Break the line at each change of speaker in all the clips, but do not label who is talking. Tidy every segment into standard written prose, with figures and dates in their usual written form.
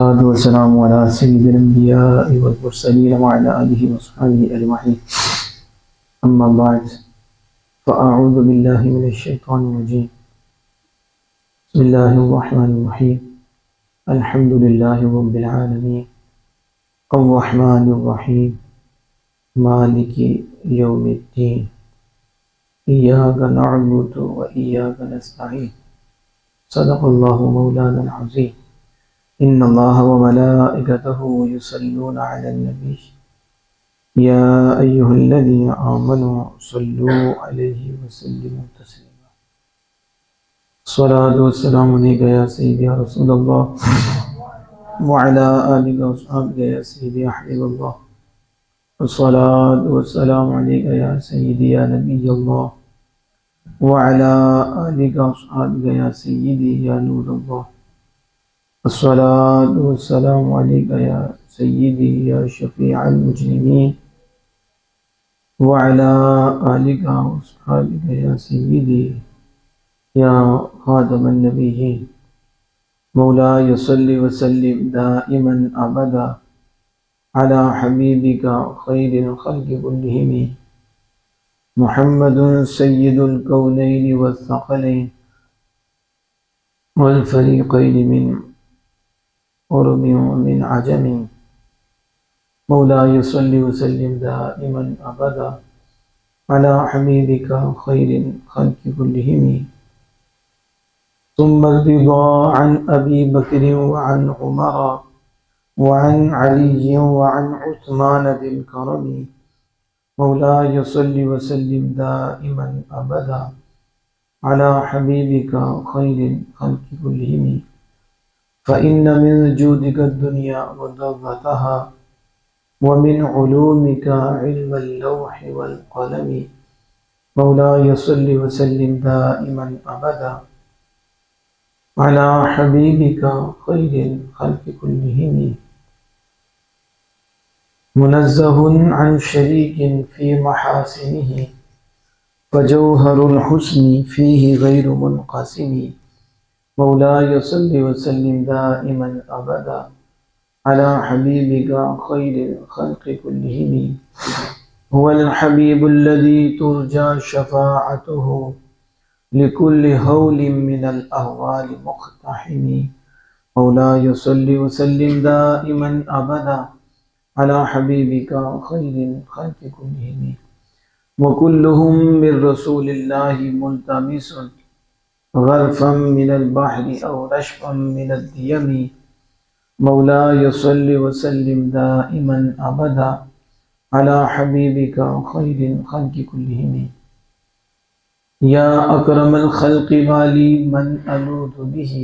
والصلاة والسلام على سيد الأنبياء والمرسلين وعلى آله وصحبه أجمعين. أما بعد فأعوذ بالله من الشيطان الرجيم. بسم الله الرحمن الرحيم. الحمد لله رب العالمين الرحمن الرحيم مالك يوم الدين إياك نعبد وإياك نستعين. صدق الله مولانا العظيم. إن الله وملائكته يصلون على النبي يا أيها الذين آمنوا صلوا عليه وسلموا تسليما. الصلاة والسلام عليك يا سيدي يا رسول الله وعلى آلك وصحبك يا سيدي يا حبيب الله. الصلاة والسلام عليك يا سيدي يا نبي الله وعلى آلك وصحبك يا سيدي يا نور الله. الصلاة والسلام عليك يا سيدي يا شفيع المجرمين وعلى آلك وصحبك يا سيدي يا خاتم النبيين. مولاي صل وسلم دائما أبدا على حبيبك خير الخلق كلهم محمد سيد الكونين والثقلين والفريقين من عرب ومن عجم. مولاي صل وسلم دائما أبدا على حبيبك خير الخلق كلهم. ثم الرضا عن أبي بكر وعن عمر وعن علي وعن عثمان ذي الكرم. مولاي صل وسلم دائما أبدا على حبيبك خير الخلق كلهم. فإن من جودك الدنيا وضرتها ومن علومك علم اللوح والقلم. مولاي صل وسلم دائما أبدا على حبيبك خير الخلق كلهم. منزه عن شريك في محاسنه فجوهر الحسن فيه غير منقسم. مولاي صل وسلم دائما أبدا على حبيبك خير الخلق كلهم. هو الحبيب الذي ترجى شفاعته لكل هول من الأهوال مقتحم. مولاي صل وسلم دائما أبدا على حبيبك خير الخلق كلهم. وكلهم من رسول الله ملتمس غرفا من البحر أو رشفا من الديم. مولاي صل وسلم دائما أبدا على حبيبك خير الخلق كلهم. يا أكرم الخلق مالي من ألوذ به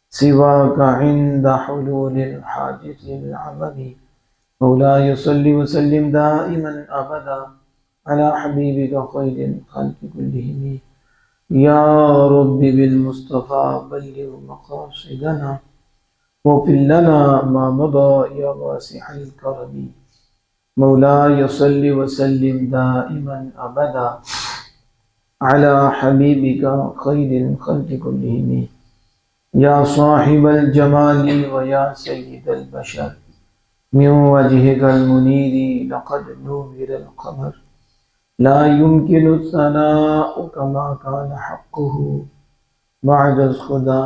سواك عند حلول الحاجة العمم. مولاي صل وسلم دائما أبدا على حبيبك خير الخلق كلهم. يا رب بالمصطفى بلغ مقاصدنا واغفر لنا ما مضى يا واسع الكرم. مولاي صل وسلم دائما أبدا على حبيبك خير الخلق كلهم. يا صاحب الجمال ويا سيد البشر من وجهك المنير لقد نور القمر. لا يمكن الثناء كما كان حقه بعد خدا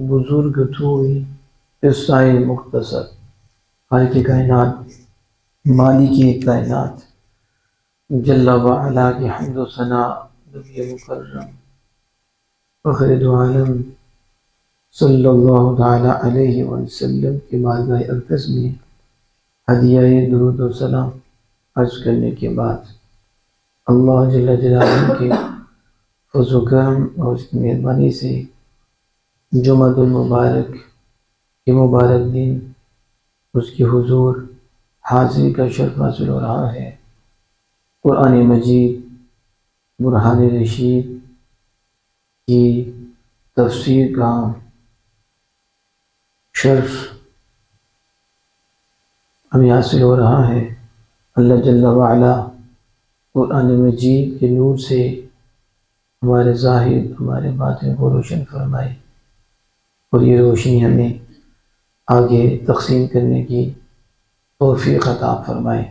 بزرگ توئی قصہ مختصر. خالق کائنات مالک کائنات جل وعلا کی حمد و ثنا نبی مکرم فخر دو عالم صلی اللہ تعالی علیہ وسلم کی بارگاہ اقدس میں ہدیہ درود و سلام عرض کرنے کے بعد اللہ جل جلالہ کے فضل و کرم اور اس کی مہربانی سے جمعہ المبارک کے مبارک دن اس کی حضور حاضری کا شرف حاصل ہو رہا ہے. قرآن مجید برہان رشید کی تفسیر کا شرف ہمیں حاصل ہو رہا ہے. اللہ جل وعلا قرآن مجید کے نور سے ہمارے ظاہر ہمارے باطن کو روشن فرمائے اور یہ روشنی ہمیں آگے تقسیم کرنے کی توفیق عطا فرمائے۔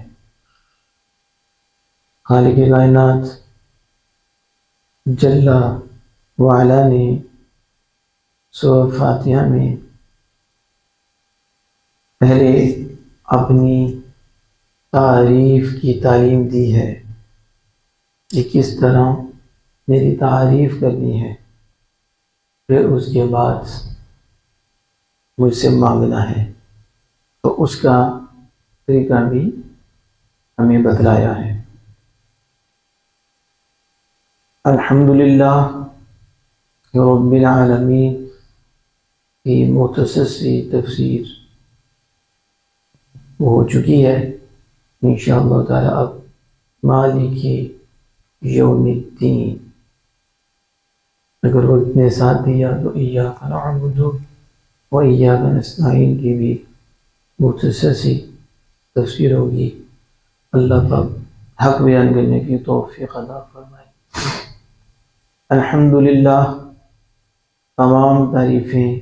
خالق کائنات جل وعلا نے سورہ فاتحہ میں پہلے اپنی تعریف کی تعلیم دی ہے کہ کس طرح میری تعریف کرنی ہے، پھر اس کے بعد مجھ سے مانگنا ہے، تو اس کا طریقہ بھی ہمیں بتلایا ہے۔ الحمدللہ رب العالمین کی مختصر سی تفسیر ہو چکی ہے۔ انشاءاللہ تعالی اب مالک یوم الدین، اگر وقت نے ساتھ دیا تو ایاک نعبد و ایاک نستعین کی بھی مختصر سی تفسیر ہوگی۔ اللہ پاک حق بیان کرنے کی توفیق عطا فرمائے۔ الحمدللہ، تمام تعریفیں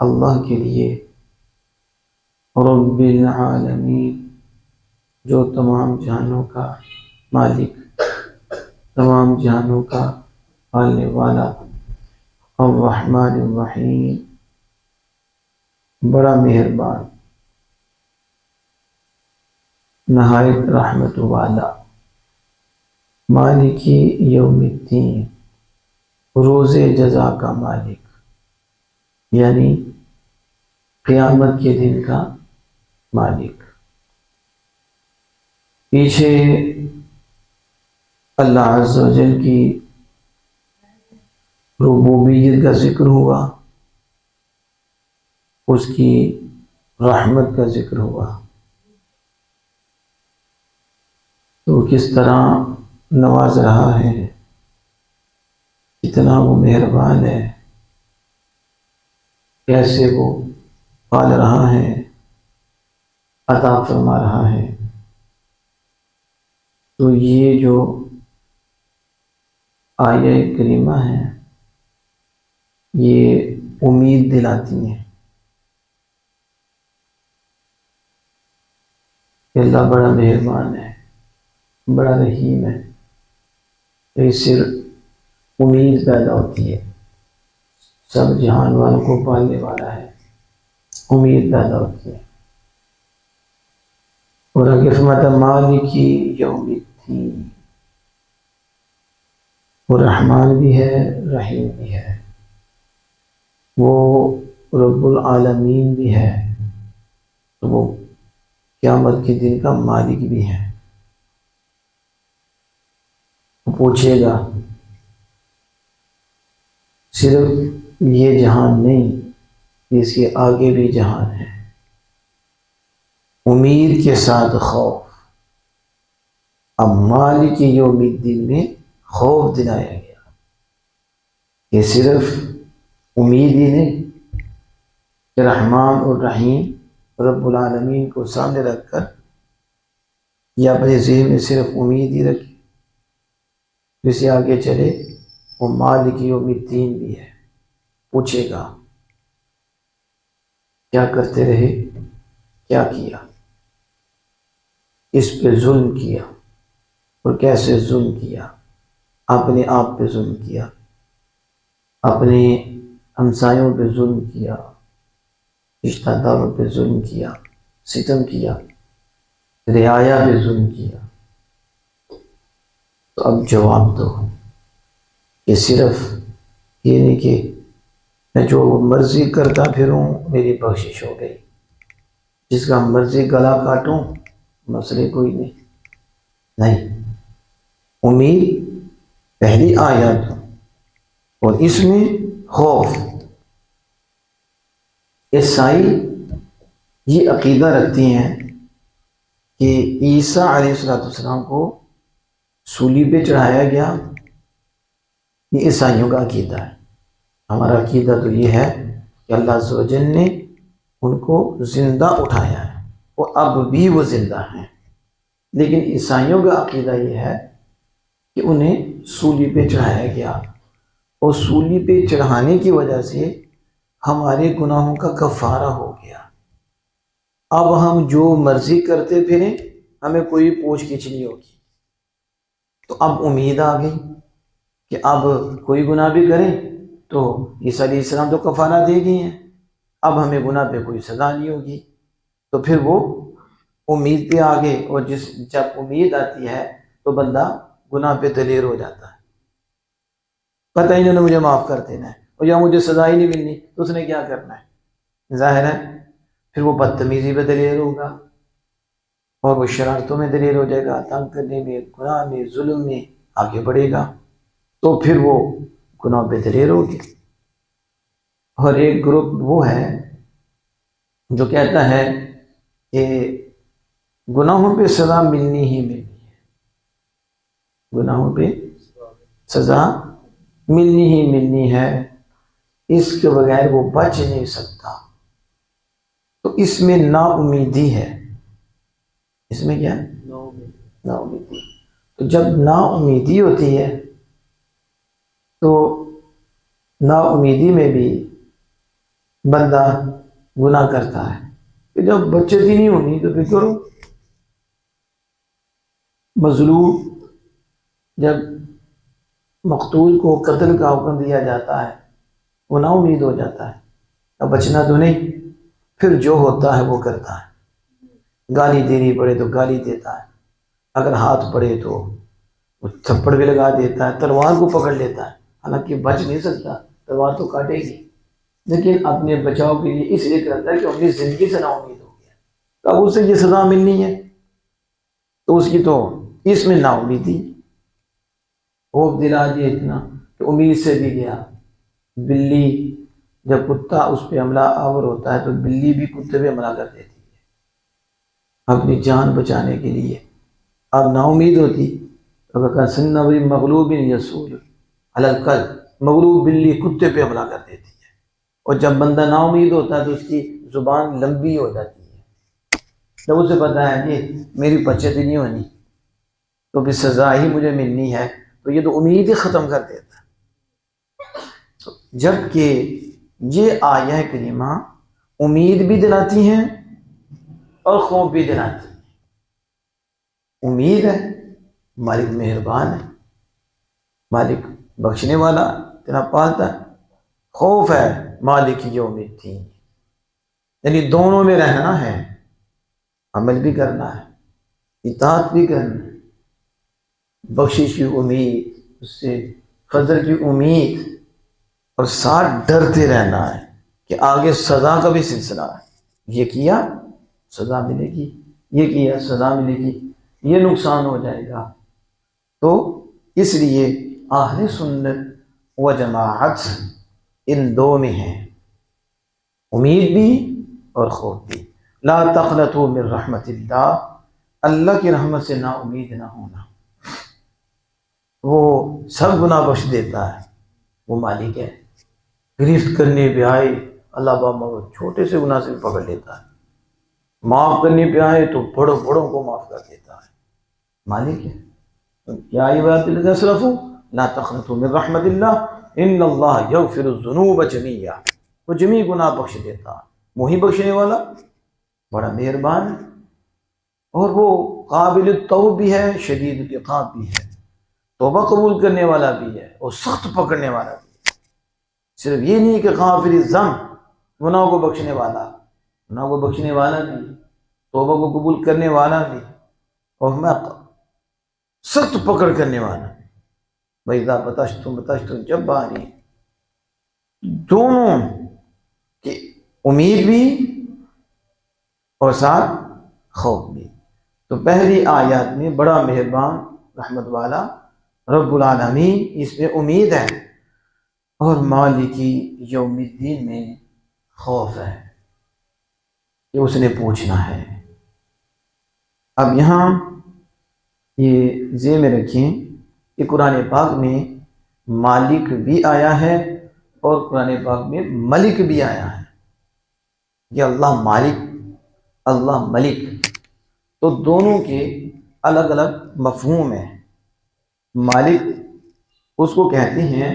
اللہ کے لیے، رب العالمین، جو تمام جہانوں کا مالک، تمام جہانوں کا پالنے والا، الرحمن الرحیم، بڑا مہربان، نہایت رحمت والا، مالک یوم الدین، روز جزا کا مالک، یعنی قیامت کے دن کا مالک۔ پیچھے اللہ عز و جل کی ربوبیت کا ذکر ہوا، اس کی رحمت کا ذکر ہوا، تو کس طرح نواز رہا ہے، کتنا وہ مہربان ہے، کیسے وہ پال رہا ہے، عطا فرما رہا ہے۔ تو یہ جو آیہ کریمہ ہے یہ امید دلاتی ہیں کہ اللہ بڑا مہربان ہے، بڑا رحیم ہے، تو اس سے امید پیدا ہوتی ہے، سب جہان والوں کو پالنے والا ہے، امید پیدا ہوتی ہے۔ اور آگے فرماتا مالک یوم الدین، وہ رحمان بھی ہے، رحیم بھی ہے، وہ رب العالمین بھی ہے، تو وہ قیامت کے دن کا مالک بھی ہے۔ وہ پوچھے گا، صرف یہ جہان نہیں، اس کے آگے بھی جہان ہے۔ امید کے ساتھ خوف، اب مالک یوم الدین میں خوف دلایا گیا، یہ صرف امید ہی نہیں کہ رحمان اور رحیم رب العالمین کو سامنے رکھ کر یا اپنے ذہن میں صرف امید ہی رکھے، جسے آگے چلے وہ مالک یوم الدین بھی ہے۔ پوچھے گا کیا کرتے رہے، کیا کیا، اس پہ ظلم کیا، اور کیسے ظلم کیا، اپنے آپ پہ ظلم کیا، اپنے ہمسایوں پہ ظلم کیا، رشتہ داروں پہ ظلم کیا، ستم کیا، رعایا پہ ظلم کیا، تو اب جواب دو کہ صرف یہ نہیں کہ میں جو مرضی کرتا پھروں میری بخشش ہو گئی، جس کا مرضی گلا کاٹوں مسئلے کوئی نہیں، امید پہلی آیات اور اس میں خوف۔ عیسائی یہ عقیدہ رکھتی ہیں کہ عیسیٰ علیہ السلام کو سولی پہ چڑھایا گیا، یہ عیسائیوں کا عقیدہ ہے۔ ہمارا عقیدہ تو یہ ہے کہ اللہ عز و جل نے ان کو زندہ اٹھایا ہے، وہ اب بھی وہ زندہ ہیں، لیکن عیسائیوں کا عقیدہ یہ ہے کہ انہیں سولی پہ چڑھایا گیا، اور سولی پہ چڑھانے کی وجہ سے ہمارے گناہوں کا کفارہ ہو گیا، اب ہم جو مرضی کرتے پھریں ہمیں کوئی پوچھ گچھ نہیں ہوگی۔ تو اب امید آ گئی کہ اب کوئی گناہ بھی کریں تو عیسیٰ علیہ السلام تو کفارہ دے گئی ہیں، اب ہمیں گناہ پہ کوئی سزا نہیں ہوگی۔ تو پھر وہ امید پہ آگے، اور جب امید آتی ہے تو بندہ گناہ پہ دلیر ہو جاتا ہے، پتہ ہی انہوں نے مجھے معاف کر دینا ہے اور یا مجھے سزا ہی نہیں ملنی، تو اس نے کیا کرنا ہے؟ ظاہر ہے پھر وہ بدتمیزی پہ دلیر ہوگا اور وہ شرارتوں میں دلیر ہو جائے گا، تنگ کرنے میں، گناہ میں، ظلم میں آگے بڑھے گا، تو پھر وہ گناہ پہ دلیر ہوگی۔ اور ایک گروپ وہ ہے جو کہتا ہے کہ گناہوں پہ سزا ملنی ہی ملنی ہے، گناہوں پہ سزا ملنی ہی ملنی ہے، اس کے بغیر وہ بچ نہیں سکتا۔ تو اس میں نا امیدی ہے، اس میں کیا ہے؟ نا امیدی۔ تو جب نا امیدی ہوتی ہے تو نا امیدی میں بھی بندہ گناہ کرتا ہے، کہ جب بچت ہی نہیں ہونی تو پھر کرو۔ مظلوم جب مقتول کو قتل کا حکم دیا جاتا ہے وہ نا امید ہو جاتا ہے، اب بچنا تو نہیں، پھر جو ہوتا ہے وہ کرتا ہے، گالی دینی پڑے تو گالی دیتا ہے، اگر ہاتھ پڑے تو وہ تھپڑ بھی لگا دیتا ہے، تلوار کو پکڑ لیتا ہے، حالانکہ بچ نہیں سکتا، تلوار تو کاٹے گی، لیکن اپنے بچاؤ کے لیے اس لیے کرتا ہے کہ اپنی زندگی سے نا امید ہو گیا، تو اب اسے یہ سزا ملنی ہے، تو اس کی تو اس میں نا امیدی، خوف دلا دیا اتنا کہ امید سے بھی گیا۔ بلی جب کتا اس پہ حملہ آور ہوتا ہے تو بلی بھی کتے پہ حملہ کر دیتی ہے اپنی جان بچانے کے لیے، اب نا امید ہوتی تو کہا سن نبی مغلوب یسول الکل، مغلوب بلی کتے پہ حملہ کر دیتی ہے، اور جب بندہ نا امید ہوتا ہے تو اس کی زبان لمبی ہو جاتی ہے، جب اسے پتا ہے کہ میری بچت ہی نہیں ہونی تو بھی سزا ہی مجھے ملنی ہے، تو یہ تو امید ہی ختم کر دیتا ہے۔ جبکہ یہ آیہ کریمہ امید بھی دلاتی ہیں اور خوف بھی دلاتی ہیں۔ امید ہے مالک مہربان ہے، مالک بخشنے والا تیرا پالتا ہے، خوف ہے مالک یوم الدین، یعنی دونوں میں رہنا ہے، عمل بھی کرنا ہے، اطاعت بھی کرنا ہے، بخشش کی امید، اس سے فضل کی امید، اور ساتھ ڈرتے رہنا ہے کہ آگے سزا کا بھی سلسلہ ہے، یہ کیا سزا ملے گی، یہ کیا سزا ملے گی، یہ نقصان ہو جائے گا۔ تو اس لیے اہل سنت و جماعت ان دو میں ہیں، امید بھی اور خوف بھی۔ لا تقنطوا من رحمت اللہ، اللہ کی رحمت سے نا امید نہ ہونا، وہ سب گناہ بخش دیتا ہے، وہ مالک ہے، گرفت کرنے پہ آئے اللہ بابا چھوٹے سے گناہ سے بھی پکڑ لیتا ہے، معاف کرنے پہ آئے تو بڑوں بڑوں کو معاف کر دیتا ہے، مالک ہے۔ یا ایھا الذین اسرفوا لا تقنطوا من رحمت اللہ ان اللہ یغفر الذنوب جمیعا، وہ جمیع گناہ بخش دیتا ہے، وہی بخشنے والا بڑا مہربان ہے، اور وہ قابل التوب بھی ہے، شدید العقاب بھی ہے، توبہ قبول کرنے والا بھی ہے اور سخت پکڑنے والا بھی ہے۔ صرف یہ نہیں کہ غافر الذنب، گناہوں کو بخشنے والا، گناہ کو بخشنے والا بھی، توبہ کو قبول کرنے والا بھی، اور میں سخت پکڑ کرنے والا بھی۔ وَإِذَا بَطَشْتُمْ بَطَشْتُمْ جَبَّارِينَ، دونوں کی امید بھی اور ساتھ خوف بھی۔ تو پہلی آیات میں بڑا مہربان رحمت والا رب العالمین اس میں امید ہے، اور مالکی یوم الدین میں خوف ہے کہ اس نے پوچھنا ہے۔ اب یہاں یہ ذہن میں رکھیں کہ قرآن پاک میں مالک بھی آیا ہے اور قرآن پاک میں ملک بھی آیا ہے، یہ اللہ مالک اللہ ملک، تو دونوں کے الگ الگ مفہوم ہیں۔ مالک اس کو کہتے ہیں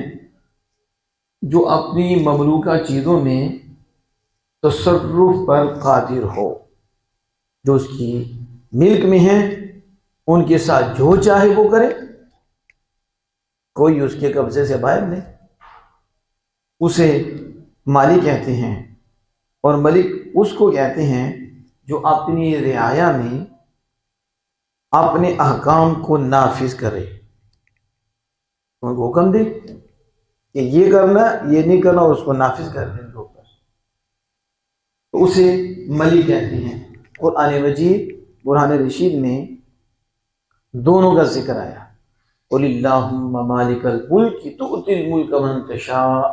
جو اپنی مملوکہ چیزوں میں تصرف پر قادر ہو، جو اس کی ملک میں ہیں ان کے ساتھ جو چاہے وہ کرے، کوئی اس کے قبضے سے باہر نہیں، اسے مالک کہتے ہیں۔ اور ملک اس کو کہتے ہیں جو اپنی رعایا میں اپنے احکام کو نافذ کرے، ان کو حکم دے کہ یہ کرنا یہ نہیں کرنا، اس کو نافذ کر دیں ان کے اوپر، تو اسے ملک کہتے ہیں۔ قرآن مجید برہان رشید میں دونوں کا ذکر آیا، قل اللہم مالک الملک تؤتی الملک من تشاء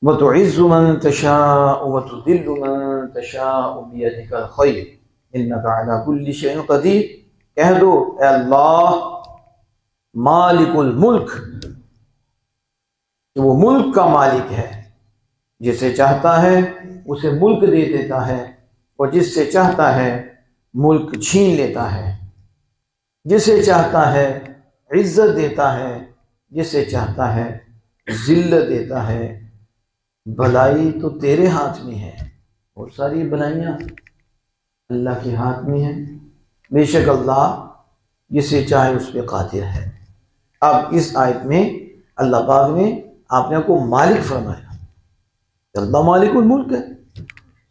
وتعز من تشاء وتذل من تشاء بیدک الخیر انک علی کل شیء قدیر۔ کہہ دو اے اللہ مالک الملک، کہ وہ ملک کا مالک ہے، جسے چاہتا ہے اسے ملک دے دیتا ہے، اور جس سے چاہتا ہے ملک چھین لیتا ہے، جسے چاہتا ہے عزت دیتا ہے، جسے چاہتا ہے ذلت دیتا ہے۔ بھلائی تو تیرے ہاتھ میں ہے، اور ساری بھلائیاں اللہ کے ہاتھ میں ہیں، بے شک اللہ جسے چاہے اس پہ قادر ہے۔ اب اس آیت میں اللہ پاک نے آپ کو مالک فرمایا، اللہ مالک الملک ہے،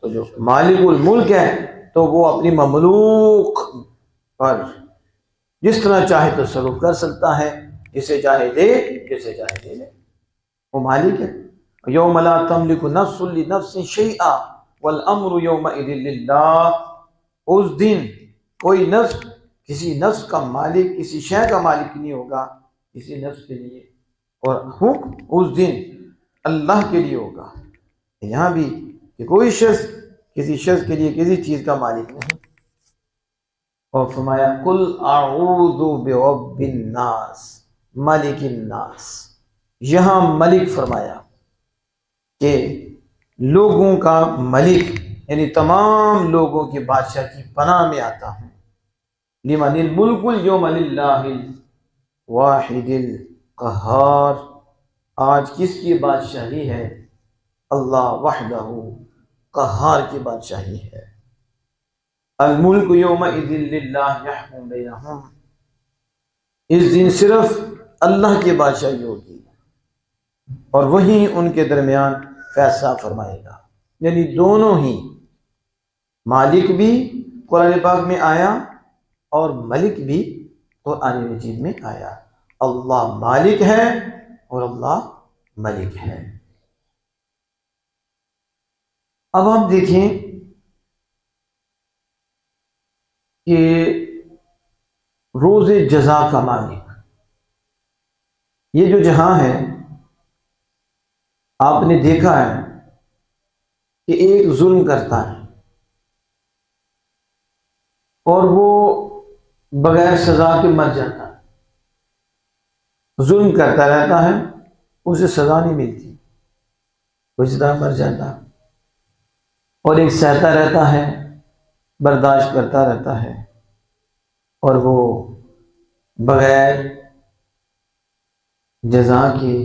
تو جو مالک الملک ہے تو وہ اپنی مملوک پر جس طرح چاہے تصرف کر سکتا ہے، جسے چاہے دے جسے چاہے دے لے، وہ مالک ہے۔ یوم لا تملک نفس لنفس شیئا والامر یومئذ للہ، اس دن کوئی نفس کسی نفس کا مالک، کسی شے کا مالک نہیں ہوگا کسی نفس کے لیے، اور حکم اس دن اللہ کے لیے ہوگا۔ یہاں بھی کہ کوئی شخص کسی شخص کے لیے کسی چیز کا مالک نہیں۔ اور فرمایا قل اعوذ برب الناس ملک الناس، یہاں ملک فرمایا کہ لوگوں کا ملک، یعنی تمام لوگوں کے بادشاہ کی پناہ میں آتا ہوں۔ لمن الملک اليوم للہ الواحد القہار، آج کس کی بادشاہی ہے؟ اللہ وحدہ قہار کی بادشاہی ہے۔ الملک یومئذ للہ یحکم بینہم، اس دن صرف اللہ کی بادشاہی ہوگی اور وہی ان کے درمیان فیصلہ فرمائے گا۔ یعنی دونوں ہی، مالک بھی قرآن پاک میں آیا اور ملک بھی قرآن مجید میں آیا۔ اللہ مالک ہے اور اللہ ملک ہے۔ اب ہم دیکھیں کہ روز جزا کا مالک، یہ جو جہاں ہے آپ نے دیکھا ہے کہ ایک ظلم کرتا ہے اور وہ بغیر سزا کے مر جاتا ہے، ظلم کرتا رہتا ہے، اسے سزا نہیں ملتی، اسی طرح مر جاتا ہے۔ اور ایک سہتا رہتا ہے، برداشت کرتا رہتا ہے، اور وہ بغیر جزا کے،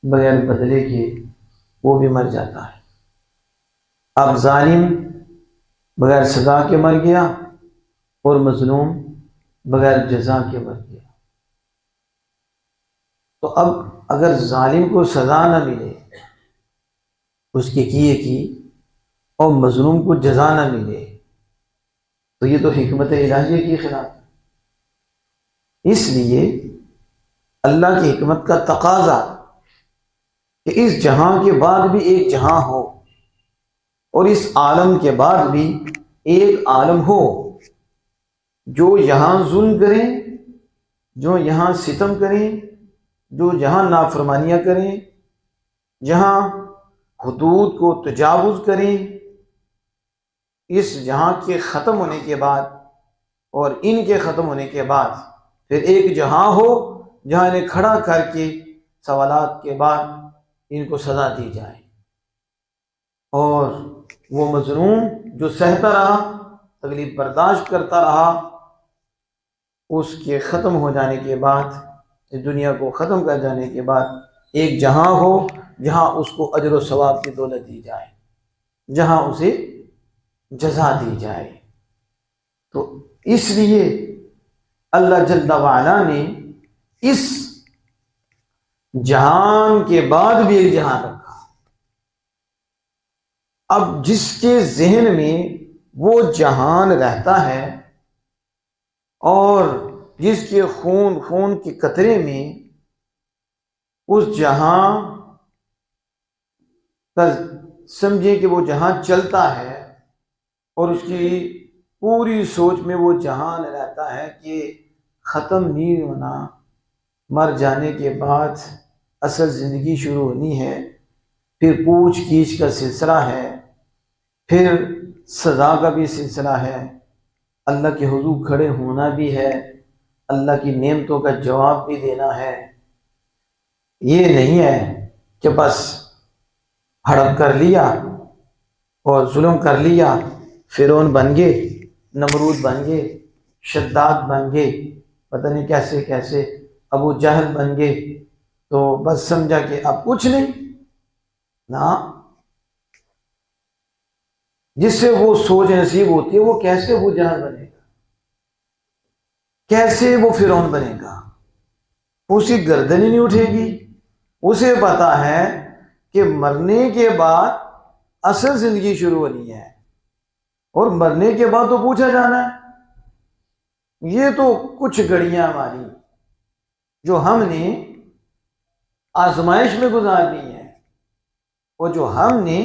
بغیر بدلے کے وہ بھی مر جاتا ہے۔ اب ظالم بغیر سزا کے مر گیا اور مظلوم بغیر جزا کے مر گیا۔ تو اب اگر ظالم کو سزا نہ ملے اس کے کیے کی، اور مظلوم کو جزا نہ ملے، تو یہ تو حکمت الہیہ کی خلاف ہے۔ اس لیے اللہ کی حکمت کا تقاضا کہ اس جہاں کے بعد بھی ایک جہاں ہو، اور اس عالم کے بعد بھی ایک عالم ہو، جو یہاں ظلم کریں، جو یہاں ستم کریں، جو جہاں نافرمانیاں کریں، جہاں حدود کو تجاوز کریں، اس جہاں کے ختم ہونے کے بعد اور ان کے ختم ہونے کے بعد پھر ایک جہاں ہو جہاں انہیں کھڑا کر کے سوالات کے بعد ان کو سزا دی جائے، اور وہ مظلوم جو سہتا رہا، تکلیف برداشت کرتا رہا، اس کے ختم ہو جانے کے بعد، اس دنیا کو ختم کر جانے کے بعد ایک جہاں ہو جہاں اس کو اجر و ثواب کی دولت دی جائے، جہاں اسے جزا دی جائے۔ تو اس لیے اللہ جل وعلا نے اس جہان کے بعد بھی ایک جہان رکھا۔ اب جس کے ذہن میں وہ جہان رہتا ہے اور جس کے خون کے قطرے میں اس جہاں کا سمجھے کہ وہ جہاں چلتا ہے اور اس کی پوری سوچ میں وہ جہان رہتا ہے کہ ختم نہیں ہونا، مر جانے کے بعد اصل زندگی شروع ہونی ہے، پھر پوچھ گچھ کا سلسلہ ہے، پھر سزا کا بھی سلسلہ ہے، اللہ کے حضور کھڑے ہونا بھی ہے، اللہ کی نعمتوں کا جواب بھی دینا ہے۔ یہ نہیں ہے کہ بس ہڑپ کر لیا اور ظلم کر لیا، فرعون بن گئے، نمرود بن گئے، شداد بن گئے، پتہ نہیں کیسے کیسے ابو جہل بن گئے، تو بس سمجھا کہ اب کچھ نہیں نا۔ جس سے وہ سوچ نصیب ہوتی ہے وہ کیسے ابو جہل بنے گا، کیسے وہ فرعون بنے گا، اس کی گردن ہی نہیں اٹھے گی۔ اسے پتا ہے کہ مرنے کے بعد اصل زندگی شروع ہونی ہے اور مرنے کے بعد تو پوچھا جانا ہے۔ یہ تو کچھ گھڑیاں ہماری جو ہم نے آزمائش میں گزارنی ہے اور جو ہم نے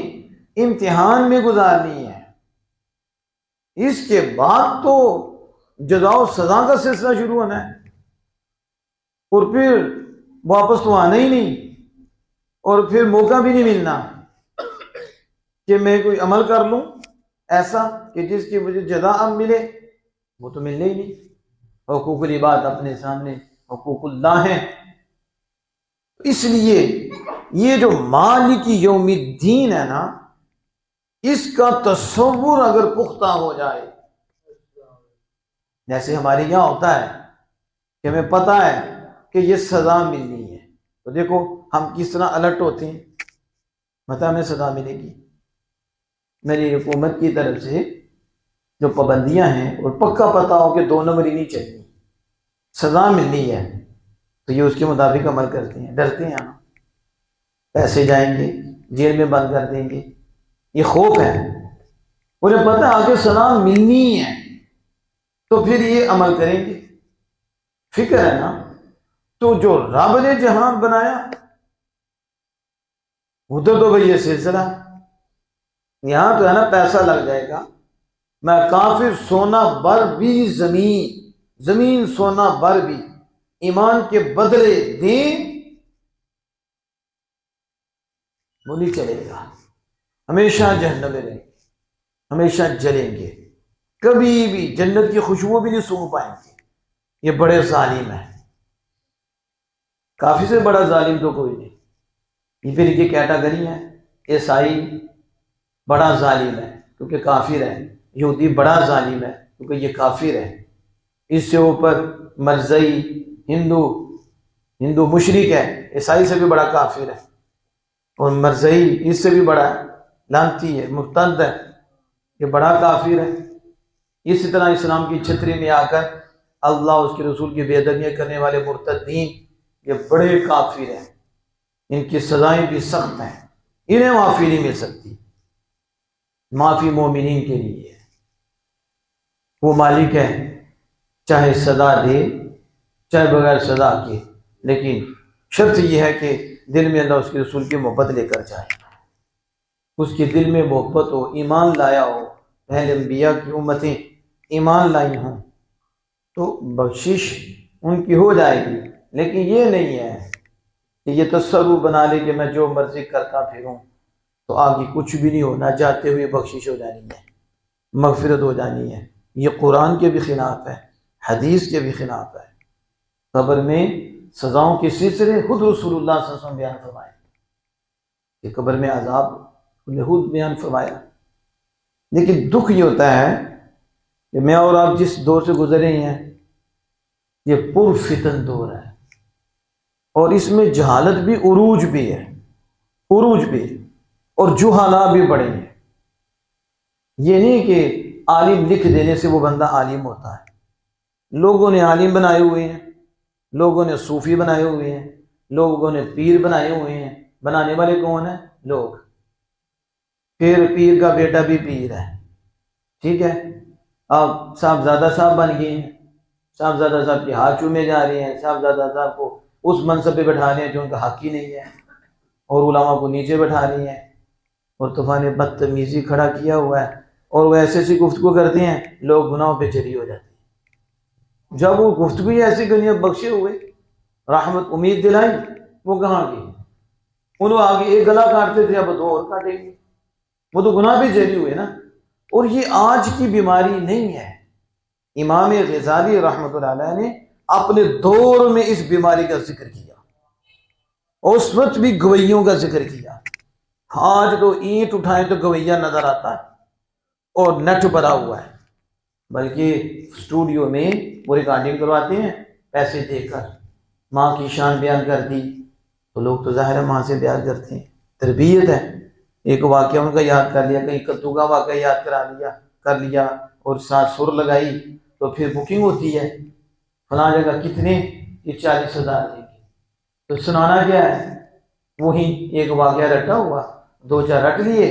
امتحان میں گزارنی ہے، اس کے بعد تو جزا و سزا کا سلسلہ شروع ہونا ہے، اور پھر واپس تو آنا ہی نہیں، اور پھر موقع بھی نہیں ملنا کہ میں کوئی عمل کر لوں ایسا کہ جس کی مجھے جزا اب ملے، وہ تو ملنے ہی نہیں۔ حقوق العباد اپنے سامنے حقوق اللہ ہیں۔ اس لیے یہ جو مالک یوم الدین ہے نا، اس کا تصور اگر پختہ ہو جائے، جیسے ہمارے یہاں ہوتا ہے کہ ہمیں پتہ ہے کہ یہ سزا ملنی ہے، تو دیکھو ہم کس طرح الرٹ ہوتے ہیں، پتہ ہمیں سزا ملے گی۔ میری حکومت کی طرف سے جو پابندیاں ہیں اور پکا پتہ ہو کہ 2 نمبری نہیں چلنی، سزا ملنی ہے، تو یہ اس کے مطابق عمل کرتے ہیں، ڈرتے ہیں ہم، پیسے جائیں گے، جیل میں بند کر دیں گے، یہ خوف ہے۔ انہیں پتہ ہے آگے سزا ملنی ہے تو پھر یہ عمل کریں گے، فکر ہے نا۔ تو جو رب نے جہان بنایا ادھر تو بھئی یہ سلسلہ، یہاں تو ہے نا پیسہ لگ جائے گا، میں کافر سونا بر بھی زمین سونا بر بھی ایمان کے بدلے دیں، وہ نہیں چلے گا، ہمیشہ جہنم میں رہیں گے، ہمیشہ جلیں گے، کبھی بھی جنت کی خوشبو بھی نہیں سونگھ پائیں گے۔ یہ بڑے ظالم ہیں، کافی سے بڑا ظالم تو کوئی نہیں۔ یہ پھر کی کیٹاگری ہے، عیسائی بڑا ظالم ہے کیونکہ کافر ہے، یہودی بڑا ظالم ہے کیونکہ یہ کافر ہے، اس سے اوپر مرزئی ہندو مشرک ہے، عیسائی سے بھی بڑا کافر ہے، اور مرزئی اس سے بھی بڑا لعنتی ہے، مرتد ہے، یہ بڑا کافر ہے۔ اسی طرح اسلام کی چھتری میں آ کر اللہ اس کے رسول کی بے ادبیاں کرنے والے مرتدین، یہ بڑے کافر ہیں، ان کی سزائیں بھی سخت ہیں، انہیں معافی نہیں مل سکتی، معافی مومنین کے لیے ہے۔ وہ مالک ہے، چاہے سزا دے چاہے بغیر سزا کے، لیکن شرط یہ ہے کہ دل میں اللہ اس کے رسول کی محبت لے کر جائے، اس کے دل میں محبت ہو، ایمان لایا ہو، اہل انبیاء کی امتیں ایمان لائی ہوں تو بخشش ان کی ہو جائے گی۔ لیکن یہ نہیں ہے کہ یہ تصور بنا لے کہ میں جو مرضی کرتا پھروں تو آگے کچھ بھی نہیں ہونا، جاتے ہوئے بخشش ہو جانی ہے، مغفرت ہو جانی ہے۔ یہ قرآن کے بھی خلاف ہے، حدیث کے بھی خلاف ہے۔ قبر میں سزاؤں کے سلسلے خود رسول اللہ صلی اللہ علیہ وسلم بیان فرمائے کہ قبر میں عذاب خود بیان فرمایا۔ لیکن دکھ یہ ہوتا ہے کہ میں اور آپ جس دور سے گزرے ہیں یہ پر فتن دور ہے، اور اس میں جہالت بھی عروج بھی ہے، اور جہالا بھی بڑے ہیں۔ یہ نہیں کہ عالم لکھ دینے سے وہ بندہ عالم ہوتا ہے۔ لوگوں نے عالم بنائے ہوئے ہیں، لوگوں نے صوفی بنائے ہوئے ہیں، لوگوں نے پیر بنائے ہوئے ہیں۔ بنانے والے کون ہیں؟ لوگ۔ پھر پیر کا بیٹا بھی پیر ہے، ٹھیک ہے، اب صاحبزادہ صاحب بن گئے ہیں، صاحبزادہ صاحب کے ہاتھ چومے جا رہے ہیں، صاحبزادہ صاحب کو اس منصب پہ بٹھا رہے ہیں جو ان کا حق ہی نہیں ہے، اور علماء کو نیچے بٹھا رہے ہیں، اور طوفان بدتمیزی کھڑا کیا ہوا ہے، اور وہ ایسے ایسی گفتگو کرتے ہیں لوگ گناہوں پہ چری ہو جاتے ہیں۔ جب وہ گفتگو ایسی گنیاں بخشے ہوئے، رحمت امید دلائی، وہ کہاں گئی؟ انہوں آگے ایک گلا کاٹتے تھے، اب دو اور کاٹیں گے، وہ تو گناہ پہ چری ہوئے نا۔ اور یہ آج کی بیماری نہیں ہے، امام غزالی رحمۃ اللہ علیہ نے اپنے دور میں اس بیماری کا ذکر کیا، اور اس وقت بھی گویوں کا ذکر کیا۔ آج تو اینٹ اٹھائیں تو گویہ نظر آتا ہے اور نیٹ بھرا ہوا ہے، بلکہ اسٹوڈیو میں وہ ریکارڈنگ کرواتے ہیں پیسے دے کر۔ ماں کی شان بیان کر دی تو لوگ تو ظاہر ہے ماں سے بیان کرتے ہیں، تربیت ہے۔ ایک واقعہ ان کا یاد کر لیا، کہیں کدو کا واقعہ یاد کر لیا اور ساتھ سر لگائی تو پھر بکنگ ہوتی ہے، فلاں جگہ کتنے، یہ 40,000 دے گی، تو سنانا کیا ہے؟ وہی ایک واقعہ رٹا ہوا، دو چار رٹ لیے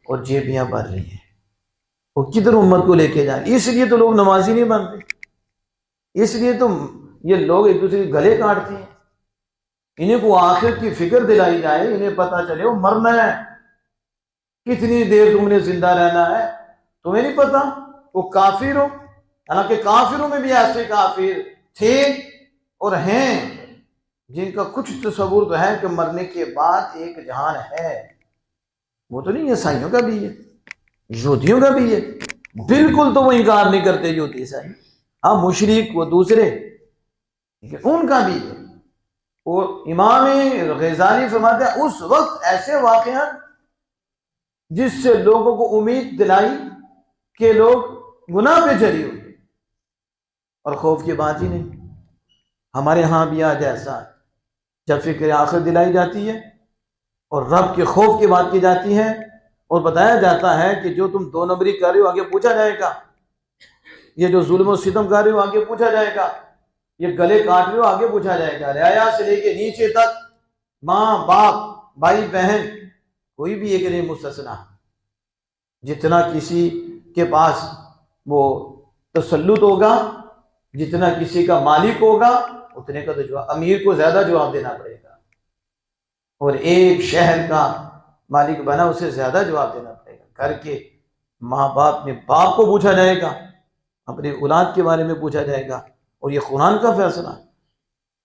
اور جیبیاں بھر رہی ہیں۔ وہ کدھر امت کو لے کے جائیں؟ اس لیے تو لوگ نمازی نہیں بنتے، اس لیے تو یہ لوگ ایک دوسرے کے گلے کاٹتے ہیں۔ انہیں کو آخرت کی فکر دلائی جائے، انہیں پتا چلے وہ مرنا ہے، کتنی دیر تم نے زندہ رہنا ہے تمہیں نہیں پتا۔ وہ کافر ہو، حالانکہ کافروں میں بھی ایسے کافر تھے اور ہیں جن کا کچھ تصور تو ہے کہ مرنے کے بعد ایک جہان ہے۔ وہ تو نہیں، عیسائیوں کا بھی ہے، یہودیوں کا بھی ہے، بالکل تو وہ انکار نہیں کرتے یہودی عیسائی، ہاں مشرک وہ دوسرے، لیکن ان کا بھی ہے۔ اور امام غزالی فرماتے ہیں اس وقت ایسے واقعات جس سے لوگوں کو امید دلائی کہ لوگ گناہ پہ جری ہوئے، اور خوف کی بات ہی نہیں۔ ہمارے ہاں بھی آج ایسا ہے، جب فکر آخرت دلائی جاتی ہے اور رب کے خوف کی بات کی جاتی ہے اور بتایا جاتا ہے کہ جو تم دو نمبری کر رہے ہو آگے پوچھا جائے گا، یہ جو ظلم و ستم کر رہے ہو آگے پوچھا جائے گا، یہ گلے کاٹ رہے ہو آگے پوچھا جائے گا، رعایا سے لے کے نیچے تک، ماں باپ بھائی بہن، کوئی بھی ایک نہیں مستثنا۔ جتنا کسی کے پاس وہ تسلط ہوگا، جتنا کسی کا مالک ہوگا، اتنے کا تو جواب، امیر کو زیادہ جواب دینا پڑے گا، اور ایک شہر کا مالک بنا اسے زیادہ جواب دینا پڑے گا۔ گھر کے ماں باپ میں باپ کو پوچھا جائے گا، اپنے اولاد کے بارے میں پوچھا جائے گا، اور یہ قرآن کا فیصلہ ہے۔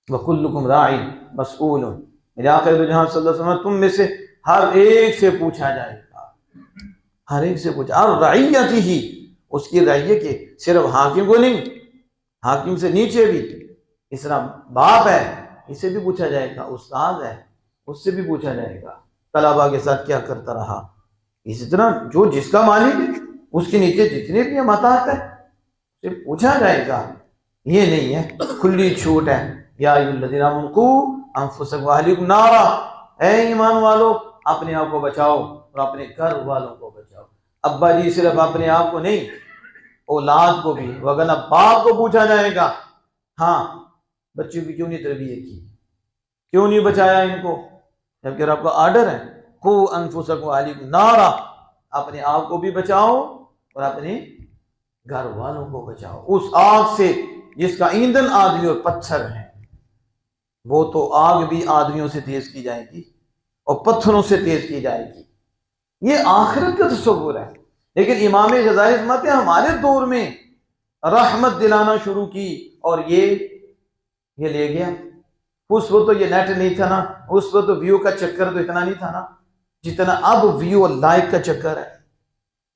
وَكُلُّكُمْ رَاعٍ مَسْئُولٌ، میرے آقا جہاں صلی اللہ علیہ وسلم، تم میں سے ہر ایک سے پوچھا جائے گا، ہر ایک سے پوچھا، اور رعیتی ہی، اس کی رعیت کے، صرف حاکم کو نہیں، حاکم سے نیچے بھی، اس طرح باپ ہے اسے بھی پوچھا جائے گا، استاد ہے اس سے بھی پوچھا جائے گا، طلباء کے ساتھ کیا کرتا رہا، اسی طرح جو جس کا مالک ہے اس کے نیچے جتنے بھی متاحت ہے اسے پوچھا جائے گا۔ یہ نہیں ہے کھلی چھوٹ ہے، یا ایھا الذین آمنوا قوا انفسکم واہلیکم نارا، اے ایمان والو اپنے آپ کو بچاؤ اور اپنے گھر والوں کو بچاؤ۔ ابا جی صرف اپنے آپ کو نہیں، اولاد کو بھی، وگرنہ باپ کو پوچھا جائے گا، ہاں بچوں کی کیوں نہیں تربیت کی، کیوں نہیں بچایا ان کو، جبکہ رب کا آرڈر ہے قوا انفسکم واہلیکم نارا، اپنے آپ کو بھی بچاؤ اور اپنے گھر والوں کو بچاؤ اس آگ سے جس کا ایندھن آدمی اور پتھر ہے۔ وہ تو آگ بھی آدمیوں سے تیز کی جائے گی اور پتھروں سے تیز کی جائے گی، یہ آخرت کا تصور ہے۔ لیکن امام غزالی فرماتے ہیں ہمارے دور میں رحمت دلانا شروع کی اور یہ لے گیا۔ اس وقت تو یہ نیٹ نہیں تھا نا، اس وقت تو ویو کا چکر تو اتنا نہیں تھا نا جتنا اب ویو اور لائک کا چکر ہے۔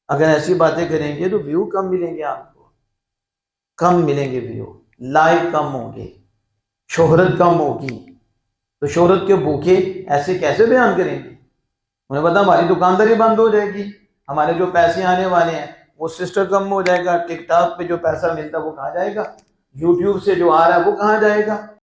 اگر ایسی باتیں کریں گے تو ویو کم ملیں گے، آپ کو کم ملیں گے، ویو لائک کم ہوں گے، شہرت کم ہوگی، تو شہرت کے بھوکے ایسے کیسے بیان کریں گے؟ انہیں پتا ہماری دکانداری بند ہو جائے گی، ہمارے جو پیسے آنے والے ہیں وہ سسٹم کم ہو جائے گا، ٹک ٹاک پہ جو پیسہ ملتا ہے وہ کہاں جائے گا، یوٹیوب سے جو آ رہا ہے وہ کہاں جائے گا۔